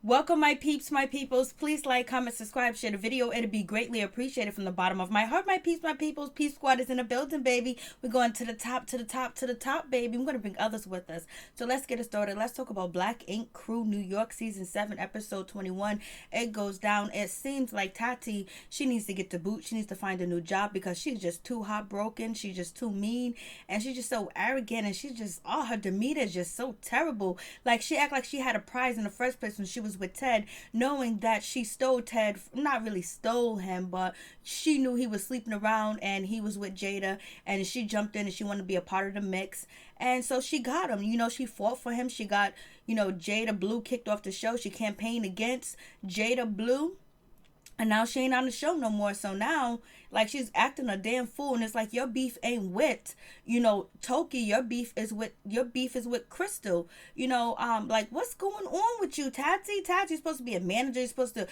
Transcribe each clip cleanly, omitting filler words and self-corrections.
Welcome, my peeps, my peoples. Please like, comment, subscribe, share the video. It'd be greatly appreciated from the bottom of my heart. My peeps, my peoples. Peep Squad is in the building, baby. We're going to the top, to the top, to the top, baby. I'm going to bring others with us. So let's get it started. Let's talk about Black Ink Crew New York Season 7, Episode 21. It goes down. It seems like Tati, she needs to get the boot. She needs to find a new job because she's just too heartbroken. She's just too mean. And she's just so arrogant. And she's just, her demeanor is just so terrible. Like, she act like she had a prize in the first place when she was with Ted, knowing that she stole Ted, not really stole him, but she knew he was sleeping around and he was with Jada, and she jumped in and she wanted to be a part of the mix, and so she got him. She fought for him. She got, Jada Blue kicked off the show. She campaigned against Jada Blue, and now she ain't on the show no more. So now, like, she's acting a damn fool. And it's like, your beef ain't with, Toki. Your beef is with Krystal. Like, what's going on with you, Tati? Tati, you're supposed to be a manager. You're supposed to,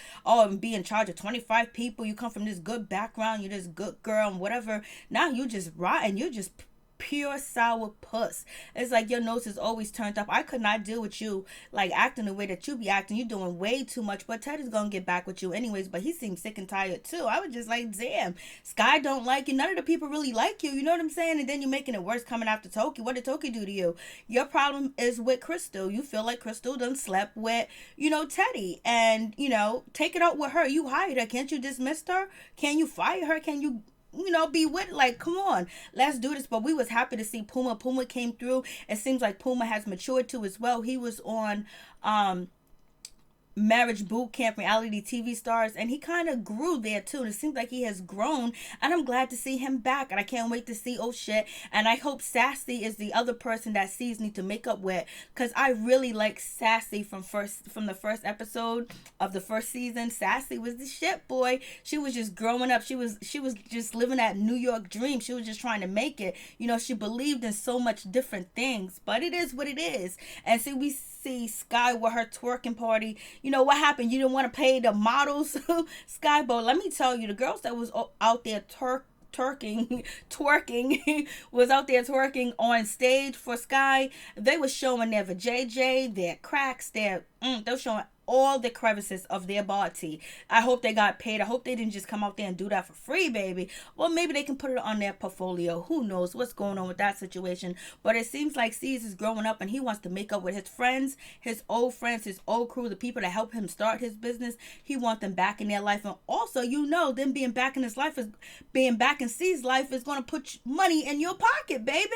be in charge of 25 people. You come from this good background. You're this good girl and whatever. Now you just rotten. You just pure sour puss. It's like your nose is always turned up. I could not deal with you, like, acting the way that you be acting. You're doing way too much, but Ted is gonna get back with you anyways. But he seems sick and tired too. I was just like, damn, Sky don't like you. None of the people really like you. You know what I'm saying? And then you're making it worse coming after Toki. What did Toki do to you? Your problem is with Krystal. You feel like Krystal done slept with, Teddy, and take it out with her. You hired her. Can't you dismiss her? Can you fire her? Can you be with, like, come on, let's do this. But we was happy to see Puma came through. It seems like Puma has matured too as well. He was on Marriage Boot Camp, Reality TV Stars, and he kind of grew there too. And it seems like he has grown, and I'm glad to see him back, and I can't wait to see shit. And I hope Sassy is the other person that C's need to make up with, because I really like Sassy from the first episode of the first season. Sassy was the shit, boy. She was just growing up. She was just living that New York dream. She was just trying to make it. She believed in so much different things, but it is what it is. And see, we see Sky with her twerking party. What happened? You didn't want to pay the models, Sky? But let me tell you, the girls that was out there twerking was out there twerking on stage for Sky. They were showing their vajayjay, their cracks, they were showing all the crevices of their body. I hope they got paid. I hope they didn't just come out there and do that for free, baby. Well, maybe they can put it on their portfolio. Who knows what's going on with that situation? But it seems like C's is growing up and he wants to make up with his friends, his old crew, the people that helped him start his business. He wants them back in their life. And also, them being back in his life is being back in C's life is going to put money in your pocket, baby.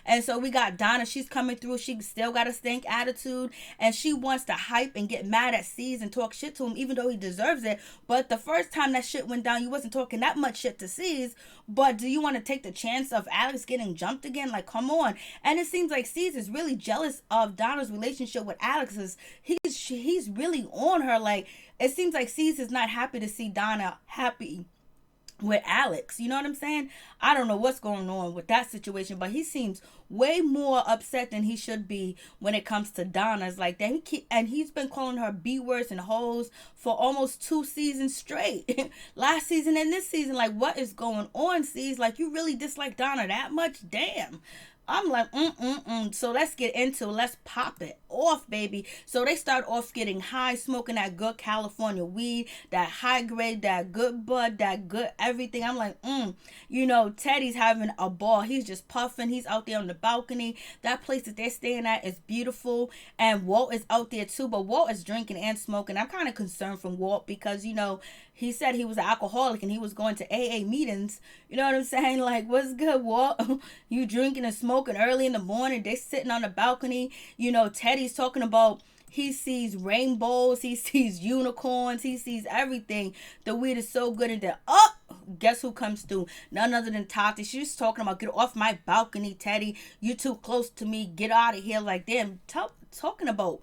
And so we got Donna. She's coming through. She still got a stank attitude, and she wants to hype and get mad at C's and talk shit to him, even though he deserves it. But the first time that shit went down, you wasn't talking that much shit to C's. But do you want to take the chance of Alex getting jumped again? Like, come on. And it seems like C's is really jealous of Donna's relationship with Alex. He's really on her. Like, it seems like C's is not happy to see Donna happy with Alex. You know what I'm saying? I don't know what's going on with that situation, but he seems way more upset than he should be when it comes to Donna's like that. He's been calling her B words and hoes for almost 2 seasons straight. Last season and this season. Like, what is going on, C's? Like, you really dislike Donna that much? Damn. I'm like, So let's pop it off, baby. So they start off getting high, smoking that good California weed, that high grade, that good bud, that good everything. I'm like, Teddy's having a ball. He's just puffing. He's out there on the balcony. That place that they're staying at is beautiful. And Walt is out there too, but Walt is drinking and smoking. I'm kind of concerned from Walt because, he said he was an alcoholic and he was going to AA meetings. You know what I'm saying? Like, what's good, Walt? You drinking and smoking early in the morning. They sitting on the balcony. Teddy's talking about he sees rainbows. He sees unicorns. He sees everything. The weed is so good. And then, guess who comes through? None other than Tati. She's talking about, get off my balcony, Teddy. You too close to me. Get out of here. Like, damn, talking about,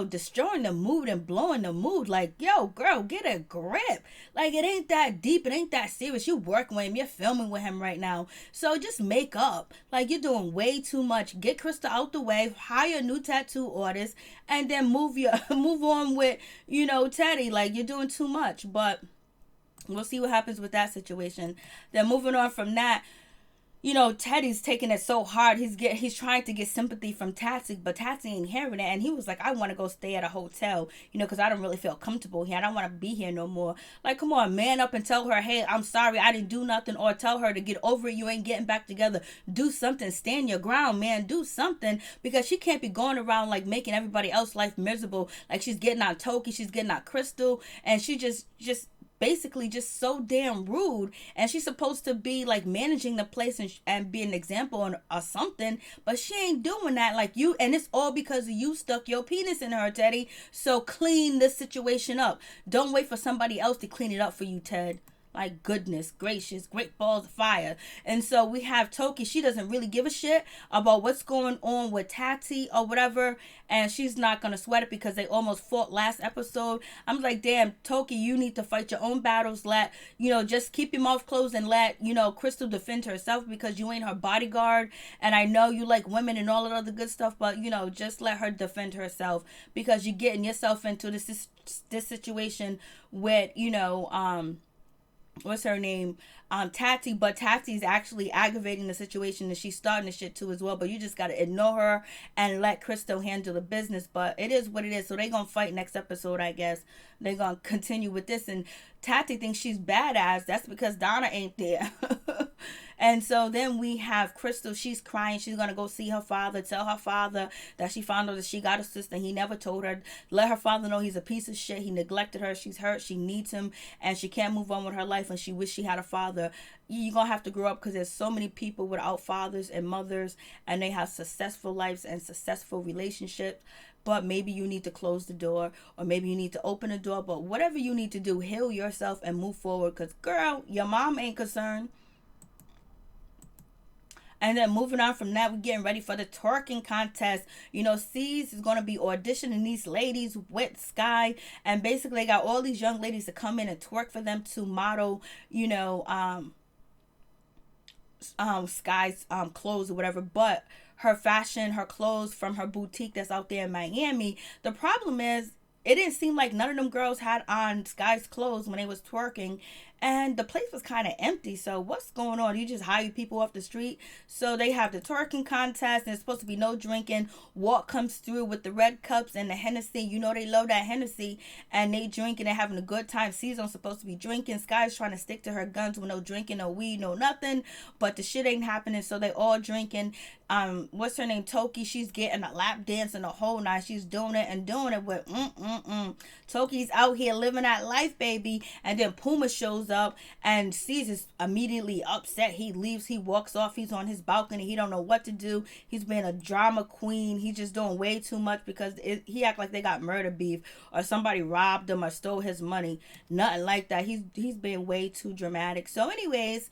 destroying the mood and blowing the mood. Like, yo, girl, get a grip. Like, it ain't that deep. It ain't that serious. You working with him. You're filming with him right now. So just make up. Like, you're doing way too much. Get Krystal out the way. Hire a new tattoo artist. And then move on with, Teddy. Like, you're doing too much. But we'll see what happens with that situation. Then moving on from that, Teddy's taking it so hard. He's trying to get sympathy from Tatsy, but Tatsy ain't hearing it. And he was like, I want to go stay at a hotel, because I don't really feel comfortable here. I don't want to be here no more. Like, come on, man up and tell her, hey, I'm sorry, I didn't do nothing, or tell her to get over it. You ain't getting back together. Do something. Stand your ground, man. Do something, because she can't be going around like making everybody else's life miserable. Like, she's getting on Toki, she's getting on Krystal, and she just basically just so damn rude. And she's supposed to be like managing the place and be an example or something, but she ain't doing that. Like, you, and it's all because you stuck your penis in her, Teddy. So clean this situation up. Don't wait for somebody else to clean it up for you, Ted. Like, goodness gracious, great balls of fire. And so we have Toki. She doesn't really give a shit about what's going on with Tati or whatever. And she's not going to sweat it because they almost fought last episode. I'm like, damn, Toki, you need to fight your own battles. Just keep your mouth closed and let, Krystal defend herself, because you ain't her bodyguard. And I know you like women and all that other good stuff, but, just let her defend herself, because you're getting yourself into this situation with, what's her name, Tati, but Tati's actually aggravating the situation, and she's starting the shit too as well. But you just gotta ignore her and let Krystal handle the business. But it is what it is. So they gonna fight next episode, I guess. They're gonna continue with this, and Tati thinks she's badass. That's because Donna ain't there. And so then we have Krystal. She's crying. She's gonna go see her father, tell her father that she found out that she got a sister. He never told her. Let her father know he's a piece of shit. He neglected her. She's hurt. She needs him, and she can't move on with her life. And she wish she had a father. You're gonna have to grow up, because there's so many people without fathers and mothers, and they have successful lives and successful relationships. But maybe you need to close the door, or maybe you need to open the door. But whatever you need to do, heal yourself and move forward, because girl, your mom ain't concerned. And then moving on from that, we're getting ready for the twerking contest. Cease is going to be auditioning these ladies with Sky. And basically, they got all these young ladies to come in and twerk for them to model, Sky's clothes or whatever. But her fashion, her clothes from her boutique that's out there in Miami. The problem is, it didn't seem like none of them girls had on Sky's clothes when they was twerking, and the place was kind of empty. So what's going on? You just hire people off the street? So they have the twerking contest, and it's supposed to be no drinking. Walk comes through with the red cups and the Hennessy. They love that Hennessy, and they drinking and having a good time. Season's supposed to be drinking. Sky's trying to stick to her guns with no drinking, no weed, no nothing. But the shit ain't happening, so they all drinking. What's her name? Toki. She's getting a lap dance and the whole night. She's doing it with Toki's out here living that life, baby. And then Puma shows up, and Caesar's immediately upset. He leaves. He walks off. He's on his balcony. He don't know what to do. He's been a drama queen. He's just doing way too much, because he act like they got murder beef, or somebody robbed him or stole his money. Nothing like that. He's been way too dramatic. So anyways,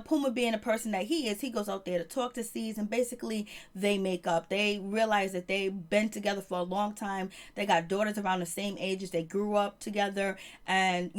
Puma, being the person that he is, he goes out there to talk to Caesar, and basically they make up. They realize that they've been together for a long time. They got daughters around the same ages. They grew up together, and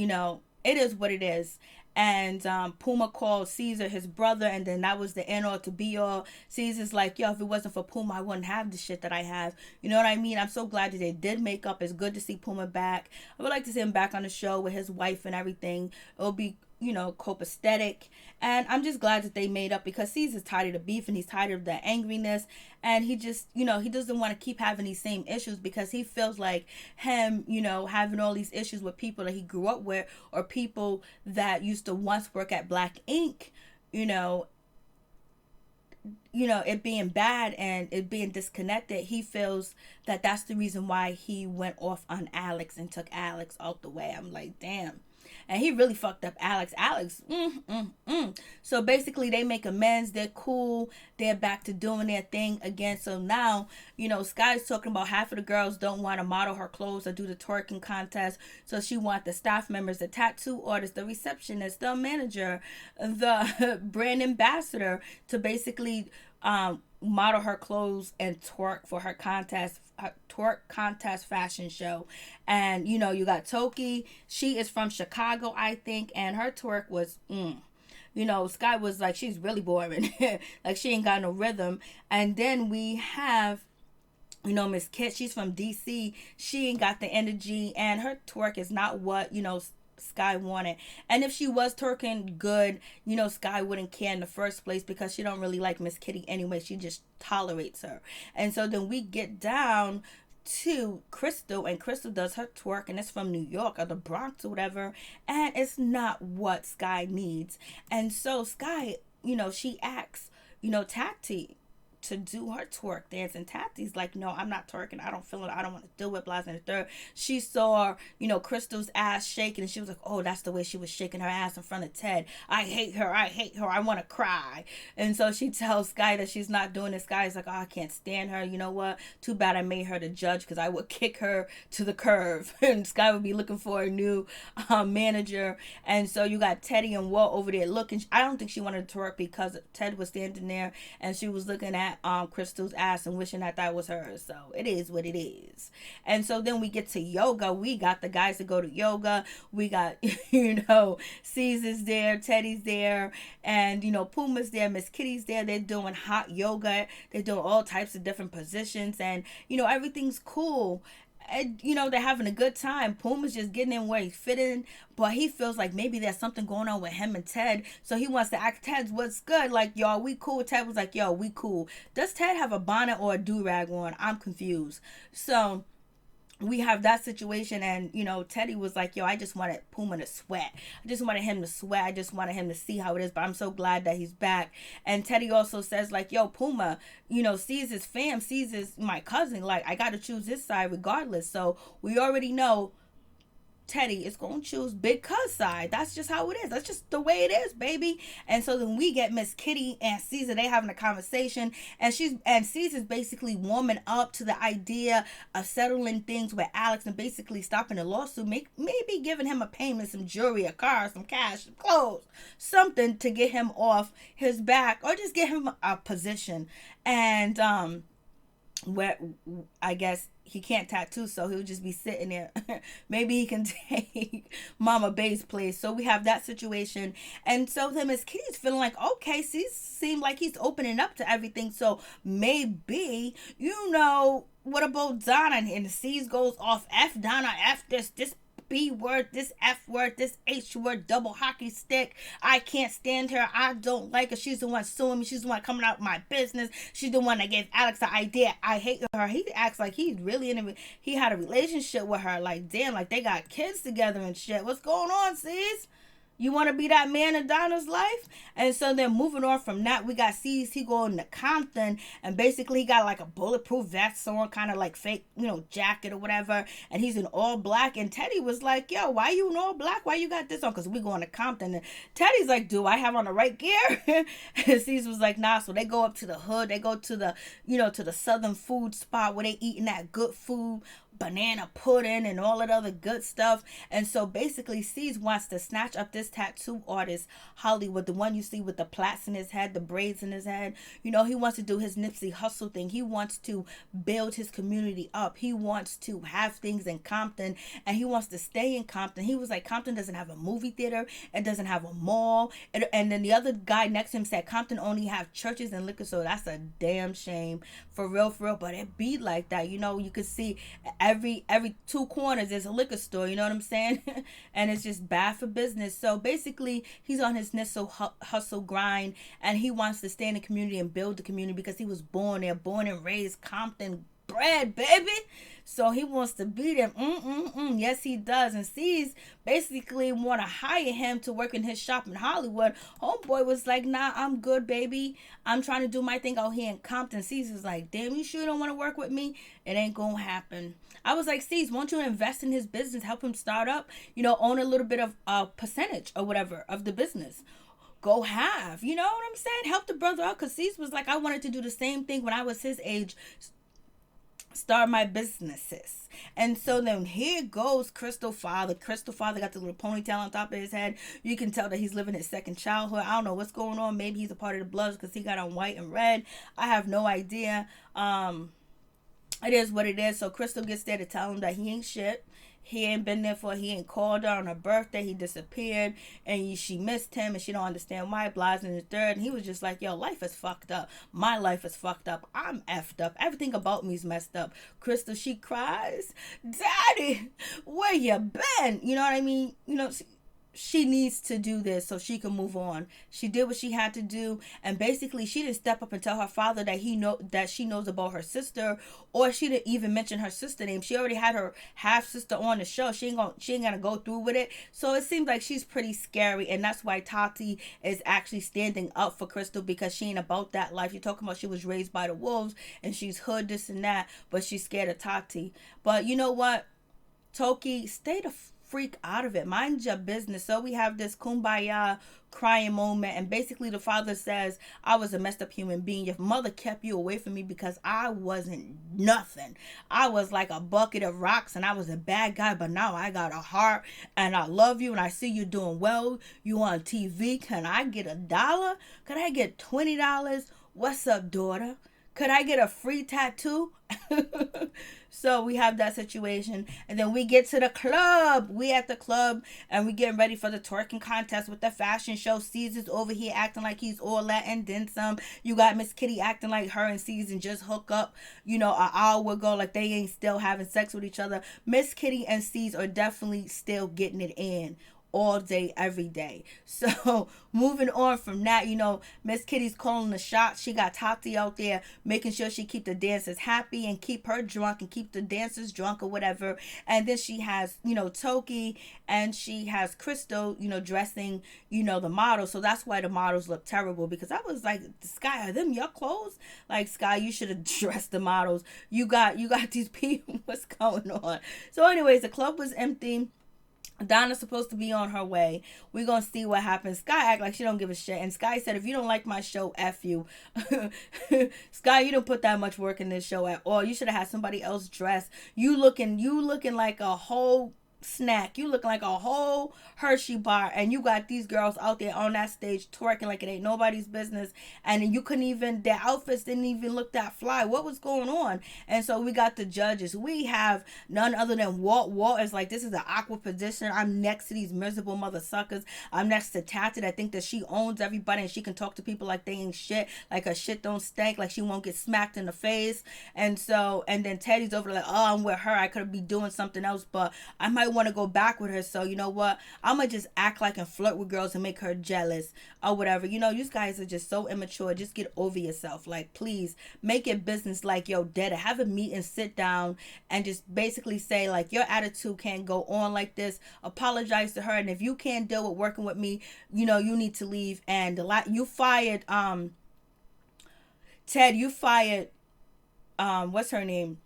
it is what it is. And Puma called Caesar his brother, and then that was the end all to be all. Caesar's like, yo, if it wasn't for Puma, I wouldn't have the shit that I have. You know what I mean? I'm so glad that they did make up. It's good to see Puma back. I would like to see him back on the show with his wife and everything. It'll be copacetic. And I'm just glad that they made up, because Caesar's tired of the beef, and he's tired of the angriness, and he just, he doesn't want to keep having these same issues, because he feels like him, having all these issues with people that he grew up with, or people that used to once work at Black Ink, it being bad and it being disconnected. He feels that that's the reason why he went off on Alex and took Alex out the way. I'm like, damn. And he really fucked up Alex. So basically, they make amends. They're cool. They're back to doing their thing again. So now, Sky's talking about half of the girls don't want to model her clothes or do the twerking contest. So she wants the staff members, the tattoo artist, the receptionist, the manager, the brand ambassador to basically model her clothes and twerk for her twerk contest fashion show. And you got Toki. She is from Chicago, I think, and her twerk was Sky was like, she's really boring. Like, she ain't got no rhythm. And then we have Miss Kit. She's from DC. She ain't got the energy, and her twerk is not what Sky wanted. And if she was twerking good, Sky wouldn't care in the first place because she don't really like Miss Kitty anyway. She just tolerates her. And so then we get down to Krystal, and Krystal does her twerk, and it's from New York or the Bronx or whatever, and it's not what Sky needs. And so Sky, she asks, Tati to do her twerk dance, and Tati's like, no, I'm not twerking, I don't feel it, I don't want to do it, blah, and the third. She saw, Krystal's ass shaking, and she was like, oh, that's the way she was shaking her ass in front of Ted. I hate her, I want to cry. And so she tells Sky that she's not doing it. Sky's like, oh, I can't stand her, you know what, too bad I made her the judge, because I would kick her to the curb. And Sky would be looking for a new manager. And so you got Teddy and Walt over there looking. I don't think she wanted to twerk because Ted was standing there, and she was looking at Krystal's ass and wishing that was hers. So it is what it is. And so then we get to yoga. We got the guys that go to yoga. We got Caesar's there, Teddy's there, and Puma's there, Miss Kitty's there. They're doing hot yoga. They're doing all types of different positions, and everything's cool. And, they're having a good time. Puma's just getting in where he's fitting, but he feels like maybe there's something going on with him and Ted, so he wants to ask Ted what's good, like, y'all, we cool? Ted was like, yo, we cool. Does Ted have a bonnet or a do-rag on? I'm confused. So we have that situation, and Teddy was like, yo, I just wanted Puma to sweat. I just wanted him to sweat. I just wanted him to see how it is, but I'm so glad that he's back. And Teddy also says, like, yo, Puma, Caesar's fam, Caesar's my cousin, like, I gotta choose his side regardless. So we already know Teddy is going to choose Big Cuz side. That's just how it is. That's just the way it is, baby. And so then we get Miss Kitty and Caesar. They having a conversation, and Caesar's basically warming up to the idea of settling things with Alex and basically stopping the lawsuit. Maybe giving him a payment, some jewelry, a car, some cash, some clothes, something to get him off his back, or just get him a position. And where I guess he can't tattoo, so he'll just be sitting there. Maybe he can take Mama Bay's place. So we have that situation. And so then Miss Kitty's feeling like, okay, seems like he's opening up to everything. So maybe, what about Donna? And the C's goes off, F Donna, F this B word, this F word, this H word, double hockey stick. I can't stand her. I don't like her. She's the one suing me. She's the one coming out of my business. She's the one that gave Alex the idea. I hate her. He acts like he's really he had a relationship with her. Like, damn, like they got kids together and shit. What's going on, sis? You want to be that man in Donna's life? And so then moving on from that, we got C's. He going to Compton, and basically he got like a bulletproof vest on, kind of like fake, jacket or whatever. And he's in all black. And Teddy was like, yo, why you in all black? Why you got this on? Because we going to Compton. And Teddy's like, do I have on the right gear? And C's was like, nah. So they go up to the hood. They go to the, to the southern food spot where they eating that good food, banana pudding and all that other good stuff. And so basically C's wants to snatch up this tattoo artist Hollywood, the one you see with the plaits in his head, the braids in his head. He wants to do his Nipsey Hussle thing. He wants to build his community up. He wants to have things in Compton, and he wants to stay in Compton. He was like, Compton doesn't have a movie theater, it doesn't have a mall, and then the other guy next to him said Compton only have churches and liquor store. That's a damn shame, for real, but it be like that. You could see every 2 corners there's a liquor store, you know what I'm saying? And it's just bad for business. So basically he's on his hustle grind, and he wants to stay in the community and build the community because he was born there, born and raised Compton bred, baby. So he wants to be there. Yes, he does. And C's basically want to hire him to work in his shop in Hollywood. Homeboy was like, nah, I'm good, baby. I'm trying to do my thing out here in Compton. C's was like, damn, you sure don't want to work with me? It ain't gonna happen. I was like, C's, won't you invest in his business, help him start up, own a little bit of a percentage or whatever of the business. Go have, you know what I'm saying? Help the brother out, because C's was like, I wanted to do the same thing when I was his age, start my businesses. And so then here goes Krystal father. Krystal father got the little ponytail on top of his head. You can tell that he's living his second childhood. I don't know what's going on. Maybe he's a part of the Bloods because he got on white and red. I have no idea. It is what it is. So Krystal gets there to tell him that he ain't shit. He ain't been there for, he ain't called her on her birthday. He disappeared, and she missed him, and she don't understand why. Blas in the third, and he was just like, yo, life is fucked up. My life is fucked up. I'm effed up. Everything about me is messed up. Krystal, she cries, Daddy, where you been? You know what I mean? she needs to do this so she can move on. She did what she had to do, and basically she didn't step up and tell her father that she knows about her sister, or she didn't even mention her sister name. She already had her half sister on the show. She ain't gonna go through with it. So it seems like she's pretty scary, and that's why Tati is actually standing up for Krystal, because she ain't about that life. You're talking about she was raised by the wolves and she's hood, this and that, but she's scared of Tati. But you know what, Toki, stay the freak out of it. Mind your business. So we have this kumbaya crying moment, and basically the father says, I was a messed up human being. Your mother kept you away from me because I wasn't nothing. I was like a bucket of rocks and I was a bad guy, but now I got a heart and I love you and I see you doing well. You on TV. Can I get $1? Could I get $20? What's up, daughter? Could I get a free tattoo? So we have that situation, and then we get to the club. We at the club, and we getting ready for the twerking contest with the fashion show. Caesar's over here acting like he's all that and then some. You got Miss Kitty acting like her and Caesar just hook up, an hour ago, like they ain't still having sex with each other. Miss Kitty and Caesar are definitely still getting it in all day, every day. So moving on from that, Miss Kitty's calling the shots. She got Tati out there making sure she keep the dancers happy and keep her drunk and keep the dancers drunk or whatever. And then she has, Toki, and she has Krystal, dressing, the models. So that's why the models look terrible, because I was like, Sky, are them your clothes? Like, Sky, you should have dressed the models. You got these people. What's going on? So anyways, the club was empty. Donna's supposed to be on her way. We're going to see what happens. Sky act like she don't give a shit. And Sky said, if you don't like my show, F you. Sky, you don't put that much work in this show at all. You should have had somebody else dress. You looking like a whole snack. You look like a whole Hershey bar, and you got these girls out there on that stage twerking like it ain't nobody's business, and you couldn't even, their outfits didn't even look that fly. What was going on? And so we got the judges. We have none other than Walt. Walt is like, this is an awkward position. I'm next to these miserable mother suckers. I'm next to Tati that think that she owns everybody and she can talk to people like they ain't shit, like her shit don't stink, like she won't get smacked in the face. And then Teddy's over like, oh, I'm with her. I could be doing something else, but I might want to go back with her. So you know what, I'm gonna just act like and flirt with girls and make her jealous or whatever. You guys are just so immature. Just get over yourself. Like, please make it business. Like, yo, dead, have a meeting, sit down, and just basically say, like, your attitude can't go on like this. Apologize to her, and if you can't deal with working with me, you need to leave. And you fired Ted, you fired what's her name,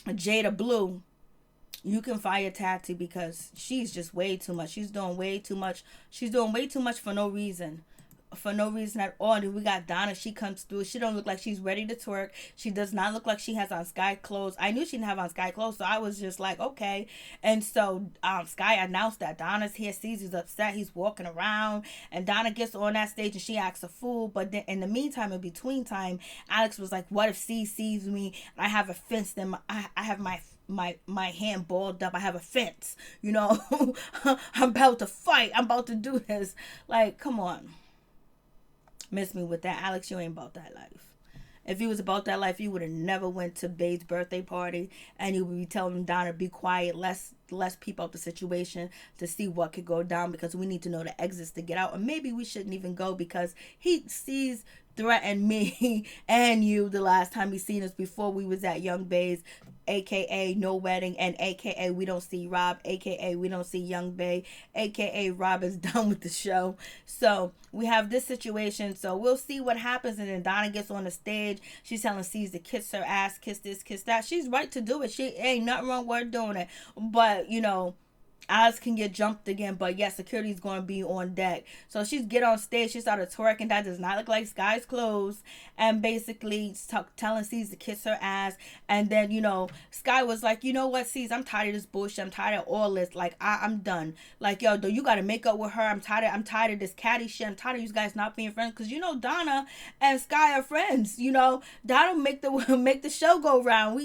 Jada Blue. You can fire Tati because she's just way too much. She's doing way too much. She's doing way too much for no reason. For no reason at all. And we got Donna. She comes through. She don't look like she's ready to twerk. She does not look like she has on Sky clothes. I knew she didn't have on Sky clothes, so I was just like, okay. And so Sky announced that Donna's here. Caesar's upset. He's walking around. And Donna gets on that stage and she acts a fool. But then in the meantime, in between time, Alex was like, what if C sees me and I have a fence? Then I have my hand balled up. I have a fence. I'm about to fight. I'm about to do this. Like, come on. Miss me with that. Alex, you ain't about that life. If you was about that life, you would have never went to Babe's birthday party and you would be telling Donna, be quiet, let's peep out the situation to see what could go down, because we need to know the exits to get out. And maybe we shouldn't even go because he sees threatened me and you the last time he seen us before we was at Young Bay's, aka No Wedding, and aka we don't see Rob, aka we don't see Young Bay, aka Rob is done with the show. So we have this situation. So we'll see what happens. And then Donna gets on the stage. She's telling C's to kiss her ass, kiss this, kiss that. She's right to do it. She ain't nothing wrong with her doing it. But Alex can get jumped again, but yes, security's going to be on deck. So she's get on stage, she started twerking. That does not look like Sky's clothes, and basically telling C's to kiss her ass. And then Sky was like, you know what, C's, I'm tired of this bullshit. I'm tired of all this. Like, I'm done. Like, yo, you got to make up with her. I'm tired of this catty shit. I'm tired of you guys not being friends, because Donna and Sky are friends. Donna make the show go round.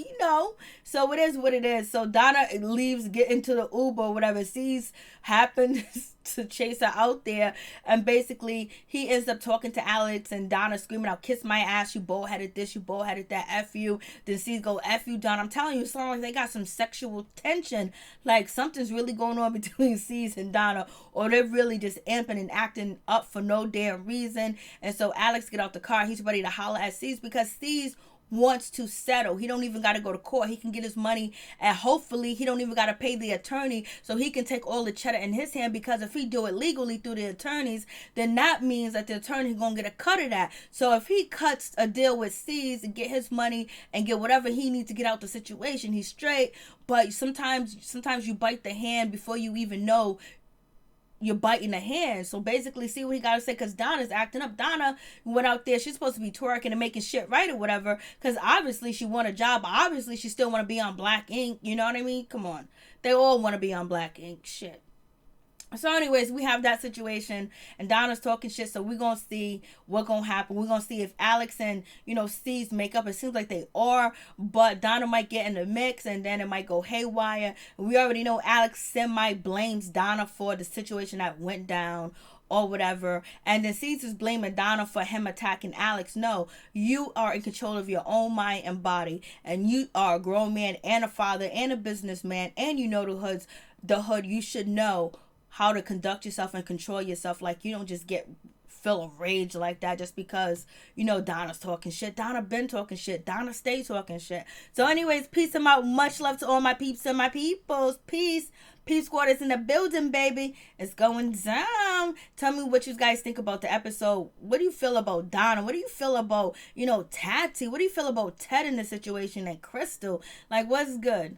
So it is what it is. So Donna leaves, get into the Uber or whatever. whatever. C's happened to chase her out there, and basically he ends up talking to Alex, and Donna screaming out, "Kiss my ass, you bullheaded this, you bullheaded that, F you." Then C's go, "F you, Donna." I'm telling you, it's like they got some sexual tension. Like something's really going on between C's and Donna, or they're really just amping and acting up for no damn reason. And so Alex get out the car. He's ready to holler at C's because C's wants to settle. He don't even got to go to court. He can get his money, and hopefully he don't even got to pay the attorney, so he can take all the cheddar in his hand, because if he do it legally through the attorneys, then that means that the attorney gonna get a cut of that. So if he cuts a deal with C's and get his money and get whatever he needs to get out the situation, he's straight. But sometimes you bite the hand before you even know you're biting the hand. So basically, see what he got to say, because Donna's acting up. Donna went out there. She's supposed to be twerking and making shit right or whatever, because obviously she want a job. Obviously she still want to be on Black Ink. You know what I mean? Come on. They all want to be on Black Ink. Shit. So anyways, we have that situation, and Donna's talking shit, so we're going to see what's going to happen. We're going to see if Alex and, C's make up. It seems like they are, but Donna might get in the mix, and then it might go haywire. We already know Alex semi-blames Donna for the situation that went down or whatever, and then C's is blaming Donna for him attacking Alex. No, you are in control of your own mind and body, and you are a grown man and a father and a businessman, and you know the hood. You should know how to conduct yourself and control yourself. Like, you don't just feel a rage like that just because, Donna's talking shit. Donna been talking shit. Donna stay talking shit. So anyways, peace and out. Much love to all my peeps and my peoples. Peace. Peace Squad is in the building, baby. It's going down. Tell me what you guys think about the episode. What do you feel about Donna? What do you feel about, Tati? What do you feel about Ted in the situation and Krystal? Like, what's good?